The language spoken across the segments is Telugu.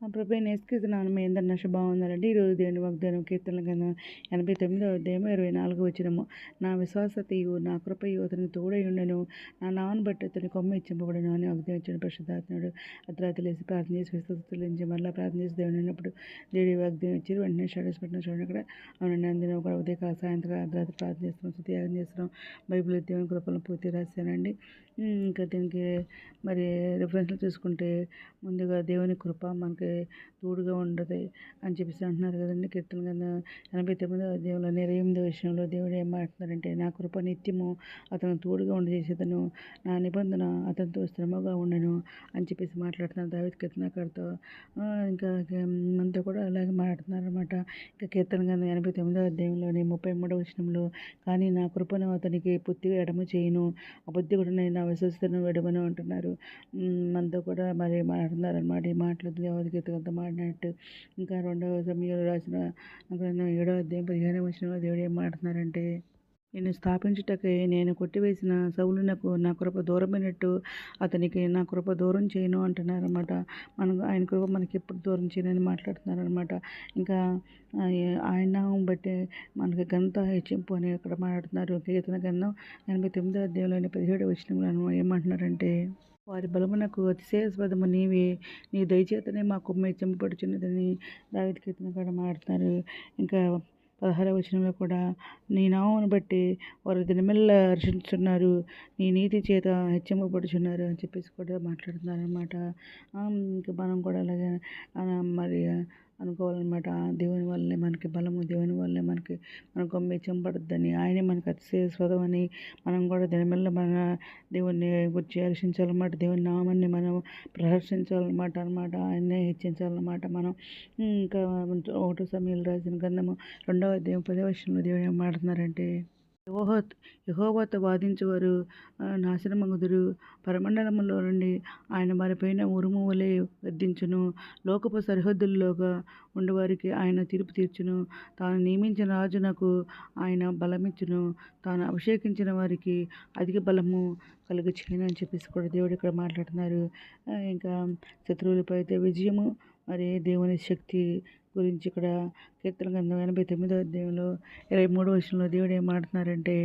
మా ప్రభువైన యేసుక్రీస్తు నామమున మీ అందరి శుభవందనాలండి. ఈరోజు దేవుని వాగ్దానం కీర్తనల గ్రంథం 89వ అధ్యాయం 24వ వచనము. నా విశ్వాసతయు నా కృపయు అతనికి తోడై ఉండెను. నా నామమును బట్టి అతని కొమ్ము హెచ్చింపబడెను అని వాగ్దానం ఇచ్చిన పరిశుద్ధాత్ముడు. అర్ధరాత్రి లేసి ప్రార్థన చేసి విశ్వాసతులించి మరలా ప్రార్థన చేసి దేవుని ఉన్నప్పుడు దేవుడి వాగ్దానం ఇచ్చారు. వెంటనే స్టేటస్ పెట్టిన చూడండి అక్కడ. అవునండి, అందులో కూడా ఉదయకాల సాయంత్రం అర్ధరాత్రి ప్రార్థన చేస్తున్నాం, స్తుతియాగం చేస్తున్నాం. బైబిల్ దేవుని కృపలను పూర్తి రాశానండి. ఇంకా దీనికి మరి రిఫరెన్స్లు చూసుకుంటే ముందుగా దేవుని కృప మనకి తోడుగా ఉండదు అని చెప్పేసి అంటున్నారు కదండి. కీర్తన గ్రంథం 89వ అధ్యాయంలో 28వ విషయంలో దేవుడు ఏం మాట్లాడుతున్నారంటే, నా కృప నిత్యము అతను తోడుగా ఉండి చేసేదను, నా నిబంధన అతనితో శ్రమగా ఉండను అని చెప్పేసి మాట్లాడుతున్నారు దావీదు కీర్తనకారుతో. ఇంకా మనతో కూడా అలాగే మాట్లాడుతున్నారు అనమాట. ఇంకా కీర్తన గ్రంథం 89వ అధ్యాయంలోని 33వ వచనంలో, కానీ నా కృపను అతనికి పూర్తిగా ఎడమ చేయను, అబద్ధికుడిని నా విశ్వస్తను విడవను అంటున్నారు. మనతో కూడా మరి మాట్లాడుతున్నారు అనమాట. ఈ మాటలు దేవదగీతతో మాట్లాడినట్టు. ఇంకా 2వ సమూయేలు రాసిన గ్రంథం 7వ అధ్యాయం 15వ వచనంలో దేవుడు ఏం మాట్లాడుతున్నారంటే, నిన్ను స్థాపించుటకై నేను కొట్టివేసిన సౌలునకు నా కృప దూరమైనట్టు అతనికి నా కృప దూరం చేయను అంటున్నారన్నమాట. ఆయన కృప మనకి ఎప్పుడు దూరం చేయనని మాట్లాడుతున్నారనమాట. ఇంకా ఆయన నామం బట్టి మనకి ఘనత హెచ్చింపు అని అక్కడ మాట్లాడుతున్నారు. కీర్తన గ్రంథం 89వ అధ్యాయంలోని 17వ వచనంలో ఏమంటున్నారంటే, వారి బలమునకు అతిశయాస్పదము నీవే, నీ దయచేతనే మా కొమ్మ హెచ్చింపబడుచున్నదని దావీదు కీర్తనకారుడు మాట్లాడుతున్నారు. ఇంకా 16వ వచనంలో కూడా, నీ నామమును బట్టి వారు దినమెల్లా హర్షించుతున్నారు, నీ నీతి చేత హెచ్చింపబడుచున్నారు అని చెప్పేసి కూడా మాట్లాడుతున్నారు అనమాట. ఇంకా మనం కూడా అలాగే మరి అనుకోవాలన్నమాట. దేవుని వల్లనే మనకి బలము, దేవుని వల్లే మనకి మన కొమ్మ హెచ్చింపబడుద్దని, ఆయనే మనకు అతిశయాస్పదం అని మనం కూడా దినమెల్లా మన దేవుణ్ణి గురించి హర్షించాలన్నమాట. దేవుని నామాన్ని మనం ప్రదర్శించాలన్నమాట ఆయన్నే హెచ్చించాలన్నమాట మనం. ఇంకా 1 సమూయేలు రాసిన గ్రంథము 2వ అధ్యాయం 10వ వచనంలో దేవుడు ఏం మాట్లాడుతున్నారంటే, యెహోవాతో వాదించువారు నాశనమగుదురు, పరమండలములో నుండి ఆయన వారిపైన ఉరుము వలె గద్దించును, లోకపు సరిహద్దుల్లోగా ఉండేవారికి ఆయన తీర్పు తీర్చును, తాను నియమించిన రాజునకు ఆయన బలమిచ్చును, తాను అభిషేకించిన వారికి అధిక బలము కలుగచేయును అని చెప్పేసి కూడా దేవుడు ఇక్కడ మాట్లాడుతున్నారు. ఇంకా శత్రువులపై అయితే విజయము, మరి దేవుని శక్తి గురించి ఇక్కడ కీర్తన గ్రంథం 89వ అధ్యాయంలో 23వ వచనంలో దేవుడు ఏం మాట్లాడుతున్నారంటే,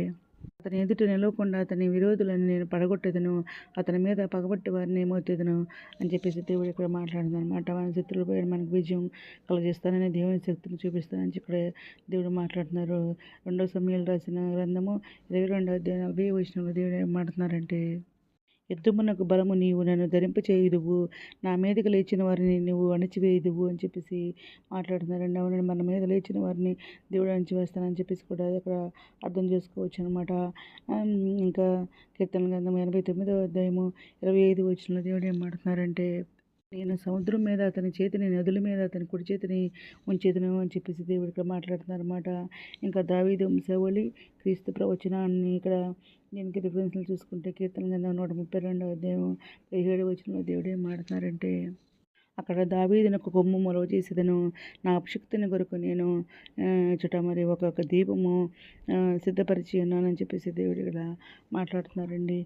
అతని ఎదుట నిలవకుండా అతని విరోధులను నేను పడగొట్టేదను, అతని మీద పగబట్టి వారిని మోతేదను అని చెప్పేసి దేవుడు ఇక్కడ మాట్లాడుతున్నారు అనమాట. మన శత్రువులపై మనకు విజయం కలుగజేస్తానని, దేవుని శక్తిని చూపిస్తానని ఇక్కడ దేవుడు మాట్లాడుతున్నారు. 2వ సమూయేలు రాసిన గ్రంథము 22వ అధ్యాయం 40వ వచనంలో దేవుడు ఏం మాట్లాడుతున్నారంటే, యుద్ధమునకు బలము నీవు నన్ను ధరింపచేయుదువు, నా మీదకి లేచిన వారిని నువ్వు అణిచివేయుదువు అని చెప్పేసి మాట్లాడుతున్నారండి. అవునండి, మన మీద లేచిన వారిని దేవుడు అణిచివేస్తానని చెప్పేసి కూడా అక్కడ అర్థం చేసుకోవచ్చు అనమాట. ఇంకా కీర్తన గ్రంథం 89వ అధ్యాయము 25వ వచనంలో దేవుడు ఏం మాట్లాడుతున్నారంటే, నేను సముద్రం మీద అతని చేతిని, నదుల మీద అతని కుడి చేతిని ఉంచేదను అని చెప్పేసి దేవుడు ఇక్కడ మాట్లాడుతున్నారు అనమాట. ఇంకా దావీదు వంశావళి క్రీస్తు ప్రవచనాన్ని ఇక్కడ దీనికి రిఫరెన్స్లు చూసుకుంటే కీర్తన గ్రంథం 132వ అధ్యాయం 17వ వచనంలో దేవుడు ఏం మాట్లాడుతున్నారంటే, అక్కడ దావీదునకు కొమ్ము మొలవ చేసేదను, నా అభిషిక్తుని కొరకు నేను చుట మరి ఒక దీపము సిద్ధపరిచి ఉన్నానని చెప్పేసి దేవుడు ఇక్కడ మాట్లాడుతున్నారండి.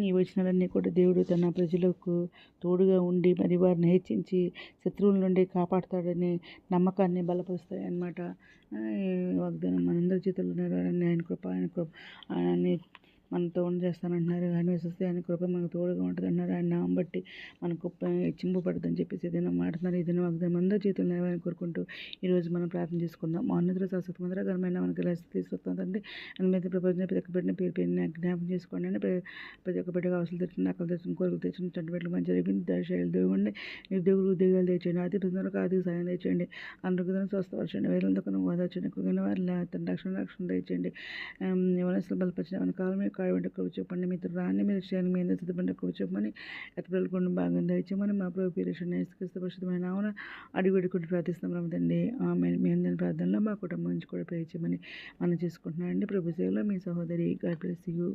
ఈ వచనాలన్నీ కూడా దేవుడు తన ప్రజలకు తోడుగా ఉండి మరి వారిని హెచ్చించి శత్రువుల నుండి కాపాడుతాడని నమ్మకాన్ని బలపరుస్తాయి అన్నమాట. వాగ్దానం మనందరి చేతుల్లో నెరవేరాలని ఆయన కృప ఆయన్ని మనతో చేస్తానంటున్నారు. ఆయన విశ్వస్తే ఆయన కృప మనకు తోడుగా ఉంటుంది అన్నారు. ఆయన నామం బట్టి మనకు చింపబడదని చెప్పేసి ఏదైనా మాట్లాడుతున్నారు. ఏదైనా వాగ్దానం అందరి చేతులు నెరవేరాలని కోరుకుంటూ ఈరోజు మనం ప్రార్థన చేసుకుందాం. మౌన్నతుల శాశ్వత మందిరకరమైన మనకి తీసుకొస్తుందండి. అందులో ప్రపంచ ప్రతి ఒక్క బిడ్డని పేరు పేరుని జ్ఞాపకం చేసుకోండి అని ప్రతి ఒక్క బిడ్డగా అవసరం తెచ్చిన నకలు తెచ్చిన కోరికలు తెచ్చిన చంటి బిడ్డలు మంచి జరిగింది దర్శనాలు దేవుండి, నిరుద్యోగులు ఉద్యోగాలు తెచ్చండి, ఆర్థిక ప్రజలకు ఆర్థిక సాయం తెచ్చండి, అందరికీ స్వస్థపరచండి, వేదనతో ఓదార్చండి, ఎక్కువగా వారి తన రక్షణ తెచ్చండి, యవనస్తులు బలపరిచిన కాలం కాయబడి కూర్చోపండి, మిత్రులు రాని మీరు క్షేణి మీద సిద్ధపడి కూర్చోమని ఎత్తపిల్లకుండా బాగా దయచేయమని మా ప్రభు పీరేషన్ యేసుక్రీస్తు పరిశుద్ధమైన నామమున అడిగి పెట్టుకుంటూ ప్రార్థిస్తాం రమ్మదండి. మీ అందరి ప్రార్థనలో మా కుటుంబం నుంచి కూడా పేర్చమని మనం చేసుకుంటున్నామండి. ప్రభు సేవలో మీ సహోదరి. God bless you.